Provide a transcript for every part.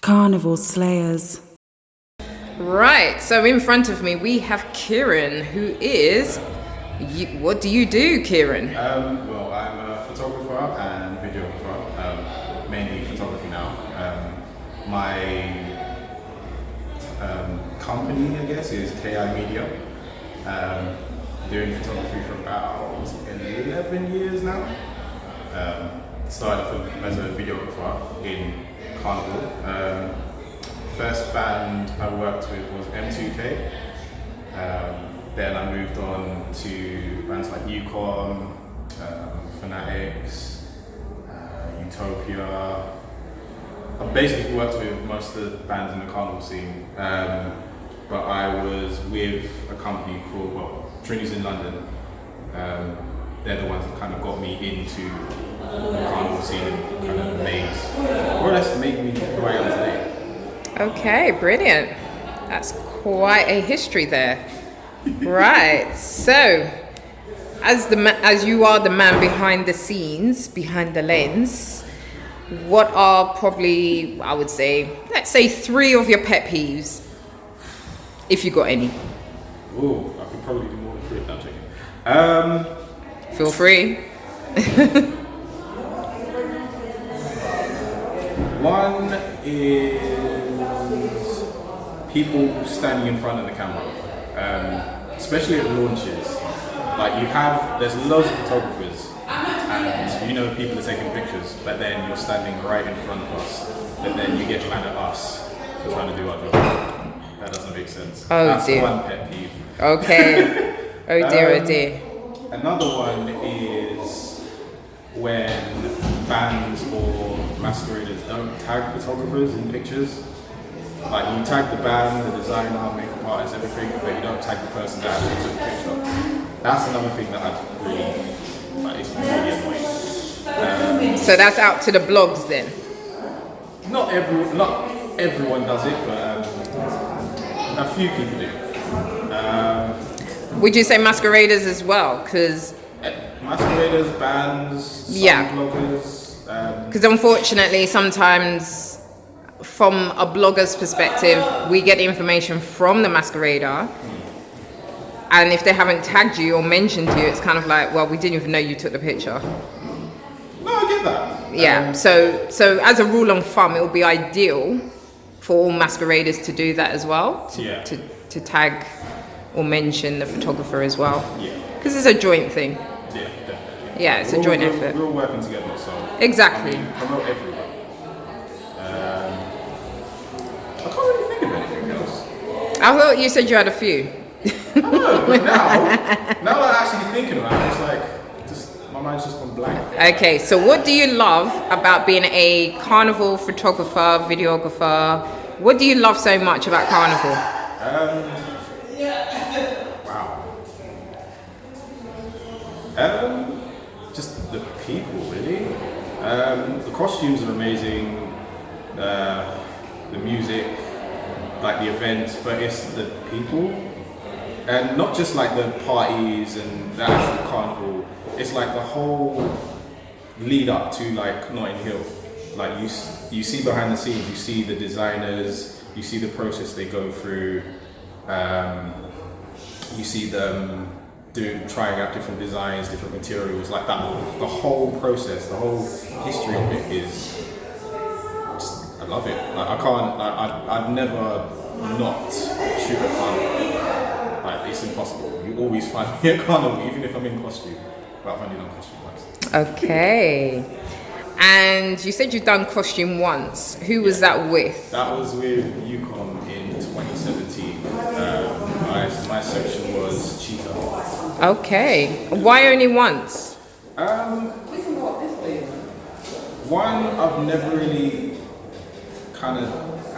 Carnival Slayers. Right, so in front of me we have Keiron, who is... what do you do, Keiron? Well, I'm a photographer and videographer, mainly photography now. My company, I guess, is KI Media. Doing photography for about 11 years now. Started as a videographer in Carnival. First band I worked with was M2K. Then I moved on to bands like Yukon, Fanatics, Utopia. I've basically worked with most of the bands in the Carnival scene, but I was with a company called, well, Trinity's in London. They're the ones that kind of got me into the Carnival scene and kind of more or less made me who I am today. Okay, brilliant. That's quite a history there. Right, so as you are the man behind the scenes, behind the lens, what are probably, I would say, let's say 3 of your pet peeves, if you got any? Ooh, I could probably do more than 3 if I'm checking. Feel free. One is people standing in front of the camera, especially at launches. Like there's loads of photographers, and you know people are taking pictures, but then you're standing right in front of us, but then you get mad at us for trying to do our job. That doesn't make sense. Oh, that's dear. One pet peeve. Okay. Oh dear, oh dear. Another one is when bands or masqueraders don't tag photographers in pictures. Like you tag the band, the designer, makeup artist, everything, but you don't tag the person that actually took the picture. That's another thing that I really, like, it's really annoying. So that's out to the blogs then? Not everyone does it, but a few people do. Would you say masqueraders as well? Because masqueraders, bands, yeah, bloggers. Because unfortunately, sometimes from a blogger's perspective, we get information from the masquerader, and if they haven't tagged you or mentioned you, it's kind of like, well, we didn't even know you took the picture. No, I get that. Yeah. So as a rule of thumb, it would be ideal for all masqueraders to do that as well. To tag or mention the photographer as well. Yeah. Because it's a joint thing. Yeah, definitely. Yeah, it's a joint effort. We're all working together, so exactly. I mean, promote everyone. I can't really think of anything else. I thought you said you had a few. I know, but now that I'm actually thinking about it, it's like, my mind's just gone blank. Okay, so what do you love about being a Carnival photographer, videographer? What do you love so much about Carnival? Wow. Just the people, really. The costumes are amazing. The music, like the events, but it's the people. And not just like the parties and the actual carnival, it's like the whole lead up to like Notting Hill. Like you see behind the scenes, you see the designers, you see the process they go through, you see them trying out different designs, different materials, like that. The whole process, the whole history of it is, I love it. Like I'd never not shoot a carnival. Like, it's impossible. You always find me at Carnival, even if I'm in costume. But I've only done costume once. Okay. And you said you've done costume once. Who was that with? That was with Yukon in 2017. My section was Cheetah. Okay. Why only once? One, I've never really kind of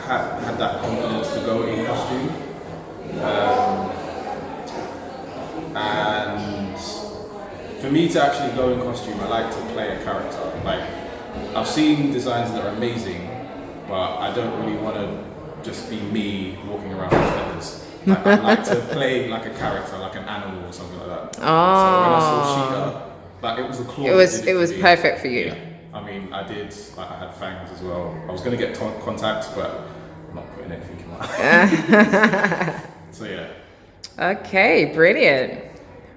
had that confidence to go in costume. And for me to actually go in costume, I like to play a character. Like, I've seen designs that are amazing, but I don't really want to just be me walking around with feathers. Like, I like to play like a character, like an animal or something like that. Oh. So when I saw Cheetah, like, it was a claw. It was perfect for you. Yeah. I mean, I did, like, I had fangs as well. I was going to get contacts, but I'm not putting anything in that. So yeah. Okay, brilliant.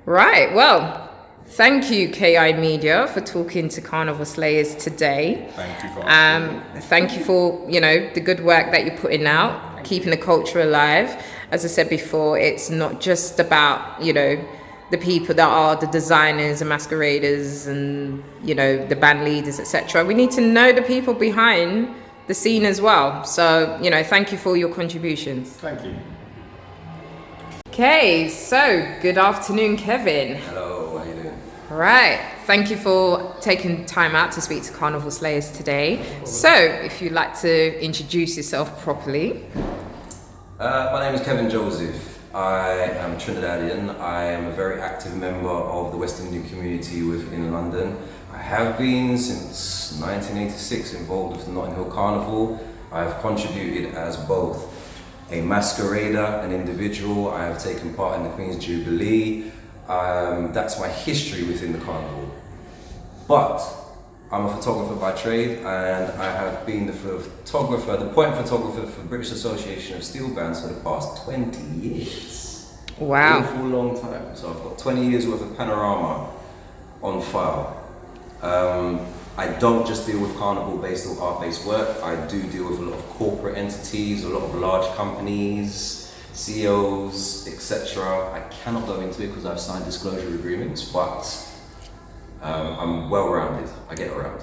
Right, well, thank you, KI Media, for talking to Carnival Slayers today. Thank you for asking. Thank you for, the good work that you're putting out, keeping the culture alive. As I said before, it's not just about, the people that are the designers and masqueraders and, the band leaders, etc. We need to know the people behind the scene as well. So, thank you for your contributions. Thank you. Okay, so good afternoon, Kevin. Hello, how you doing? Right, thank you for taking time out to speak to Carnival Slayers today. So, if you'd like to introduce yourself properly. My name is Kevin Joseph. I am Trinidadian. I am a very active member of the West Indian community within London. I have been since 1986 involved with the Notting Hill Carnival. I have contributed as both a masquerader, an individual. I have taken part in the Queen's Jubilee. That's my history within the carnival. But I'm a photographer by trade, and I have been the point photographer for the British Association of Steel Bands for the past 20 years. Wow. For a long time. So I've got 20 years worth of panorama on file. I don't just deal with carnival-based or art-based work. I do deal with a lot of corporate entities, a lot of large companies, CEOs, etc. I cannot go into it because I've signed disclosure agreements, but I'm well-rounded. I get around.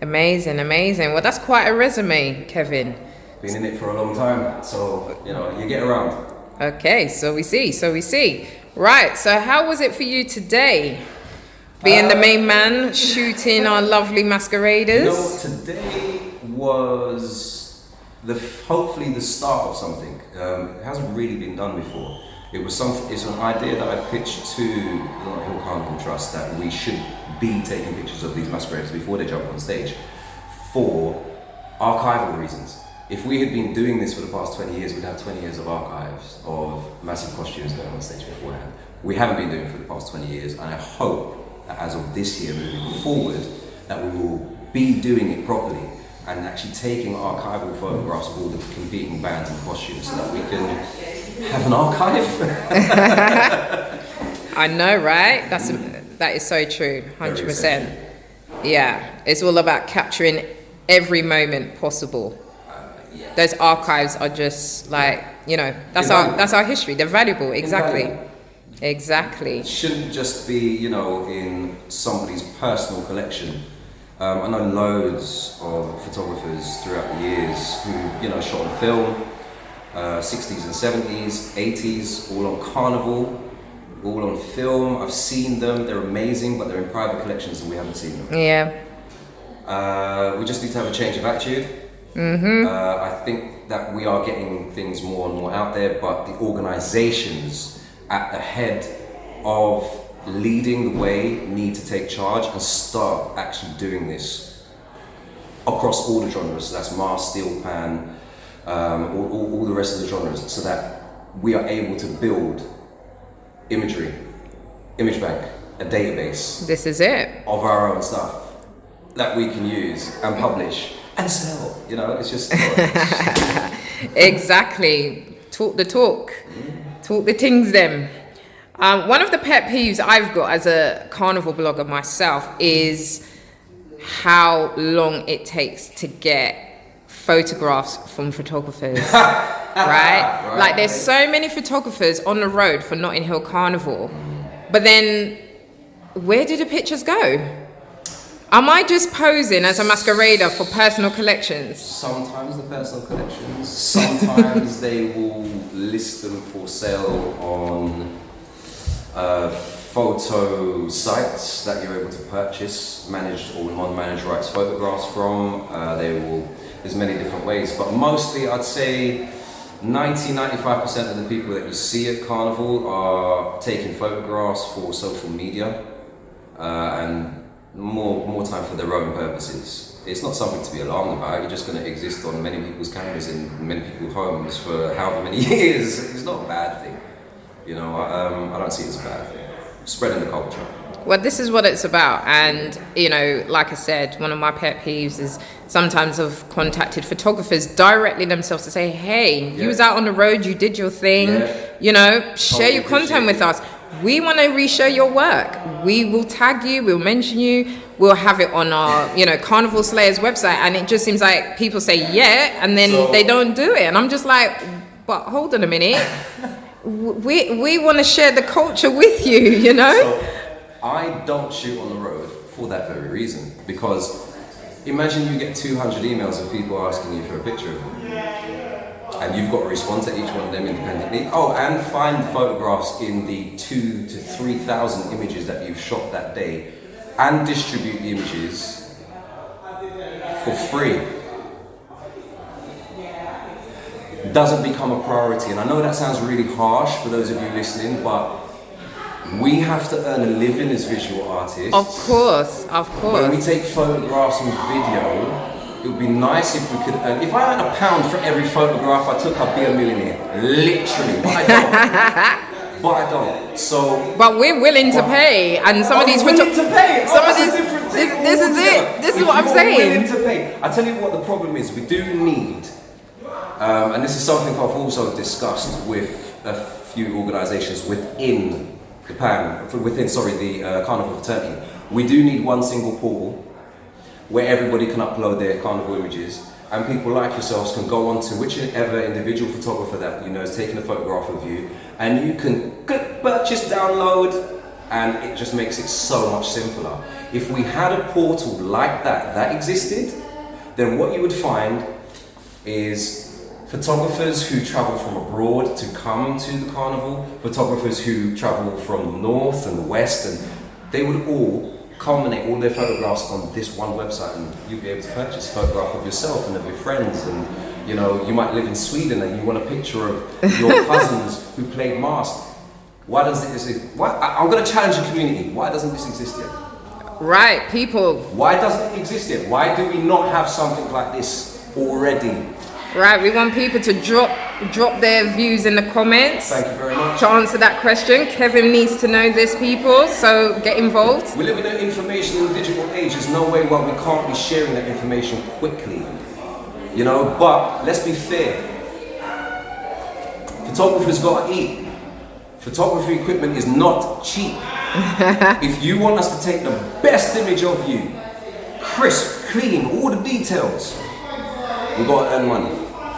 Amazing, amazing. Well, that's quite a resume, Kevin. Been in it for a long time, so you get around. Okay, so we see. Right, so how was it for you today? Being the main man, shooting our lovely masqueraders. Today was hopefully the start of something. It hasn't really been done before. It's an idea that I pitched to the Notting Hill Carnival Trust that we should be taking pictures of these masqueraders before they jump on stage for archival reasons. If we had been doing this for the past 20 years, we'd have 20 years of archives of massive costumes going on stage beforehand. We haven't been doing it for the past 20 years, and I hope that as of this year moving forward, that we will be doing it properly and actually taking archival photographs of all the competing bands and costumes so that we can have an archive. I know, right? That is so true, 100%. Yeah, it's all about capturing every moment possible. Yeah. Those archives are just like, that's our history. They're valuable, exactly. Exactly. It shouldn't just be, in somebody's personal collection. I know loads of photographers throughout the years who, shot on film, 60s and 70s, 80s, all on Carnival, all on film. I've seen them, they're amazing, but they're in private collections and we haven't seen them. Yeah. We just need to have a change of attitude. I think that we are getting things more and more out there, but the organizations at the head of leading the way need to take charge and start actually doing this across all the genres. So that's mass, steel pan, all the rest of the genres, so that we are able to build image bank, a database. This is it. Of our own stuff that we can use and publish and sell. It's just Exactly. Talk the talk. Talk the things them. One of the pet peeves I've got as a carnival blogger myself is how long it takes to get photographs from photographers. right? Like there's so many photographers on the road for Notting Hill Carnival, but then where do the pictures go? Am I just posing as a masquerader for personal collections? Sometimes the personal collections, sometimes they will list them for sale on photo sites that you're able to purchase managed or non-managed rights photographs from. There's many different ways, but mostly I'd say 90-95% of the people that you see at Carnival are taking photographs for social media and more time for their own purposes. It's not something to be alarmed about. You're just going to exist on many people's cameras in many people's homes for however many years. It's not a bad thing. I don't see it as a bad thing. Spreading the culture. Well, this is what it's about. And, you know, like I said, one of my pet peeves is sometimes I've contacted photographers directly themselves to say, hey, you was out on the road, you did your thing, you know, share your content with us. We want to reshare your work. We will tag you, we'll mention you, we'll have it on our, you know, Carnival Slayers website. And it just seems like people say, yeah, and then they don't do it. And I'm just like, but hold on a minute. We want to share the culture with you, you know? So, I don't shoot on the road for that very reason, because imagine you get 200 emails of people asking you for a picture of them, and you've got to respond to each one of them independently. Oh, and find photographs in the 2,000 to 3,000 images that you've shot that day, and distribute the images for free. Doesn't become a priority, and I know that sounds really harsh for those of you listening, but we have to earn a living as visual artists. Of course. When we take photographs and video, it would be nice if we could earn. If I earned £1 for every photograph I took, I'd be a millionaire. Literally, but I don't. So. But we're willing to pay, and some of these. Willing to pay. This is it. This is what I'm saying. Willing to pay. I tell you what the problem is. We do need, and this is something I've also discussed with a few organisations within the Carnival fraternity. We do need one single portal where everybody can upload their carnival images, and people like yourselves can go on to whichever individual photographer that you know is taking a photograph of you, and you can click purchase, download, and it just makes it so much simpler. If we had a portal like that existed, then what you would find is photographers who travel from abroad to come to the carnival, photographers who travel from the north and the west, and they would all culminate all their photographs on this one website, and you'll be able to purchase a photograph of yourself and of your friends. And you know, you might live in Sweden and you want a picture of your cousins who played mask. Why does this exist? I'm going to challenge the community. Why doesn't this exist yet? Right, people. Why doesn't it exist yet? Why do we not have something like this already? Right, we want people to drop their views in the comments. Thank you very much. To answer that question, Kevin needs to know this, people, so get involved. We live in an information and digital age. There's no way why we can't be sharing that information quickly. You know, but let's be fair. Photographers gotta eat. Photography equipment is not cheap. If you want us to take the best image of you, crisp, clean, all the details, we gotta earn money.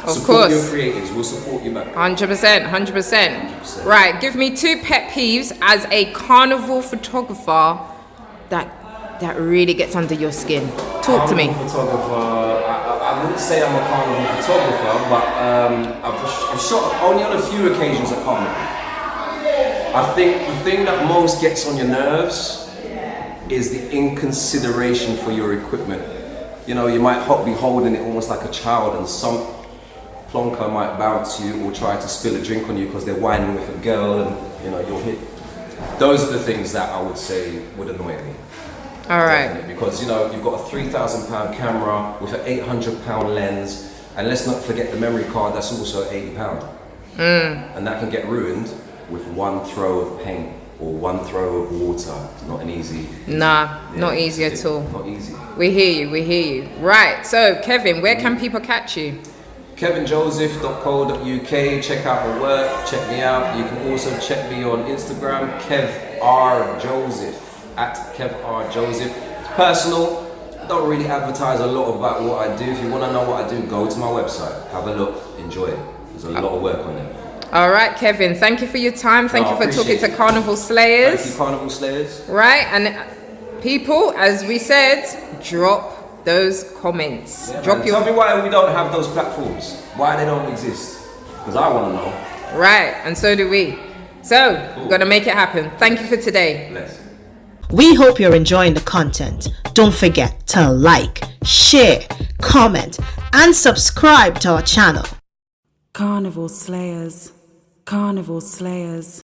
Of support course. your creatives, we'll support you back. 100%. Right, give me 2 pet peeves as a carnival photographer that really gets under your skin. Talk to me. Photographer, I wouldn't say I'm a carnival photographer, but I've shot only on a few occasions at Carnival. I think the thing that most gets on your nerves is the inconsideration for your equipment. You know, you might be holding it almost like a child, and some plonker might bounce you or try to spill a drink on you because they're whining with a girl, and you know, you'll hit. Those are the things that I would say would annoy me. All right. Definitely. Because you know, you've got a £3,000 camera with an £800 lens, and let's not forget the memory card that's also £80. And that can get ruined with one throw of paint or one throw of water. It's not an easy. Not easy at all. Not easy. We hear you. Right, so Kevin, where can people catch you? kevinjoseph.co.uk. Check out my work, check me out. You can also check me on Instagram, KevRJoseph, @KevRJoseph. It's personal. I don't really advertise a lot about what I do. If you want to know what I do, go to my website, have a look, enjoy it. There's a lot of work on there. All right, Kevin, thank you for your time. Thank you for talking to Carnival Slayers. Thank you, Carnival Slayers. Right, and people, as we said, drop those comments. Yeah, tell me why we don't have those platforms. Why they don't exist. Because I want to know. Right, and so do we. So, cool. We're going to make it happen. Thank you for today. Bless. We hope you're enjoying the content. Don't forget to like, share, comment, and subscribe to our channel. Carnival Slayers. Carnival Slayers.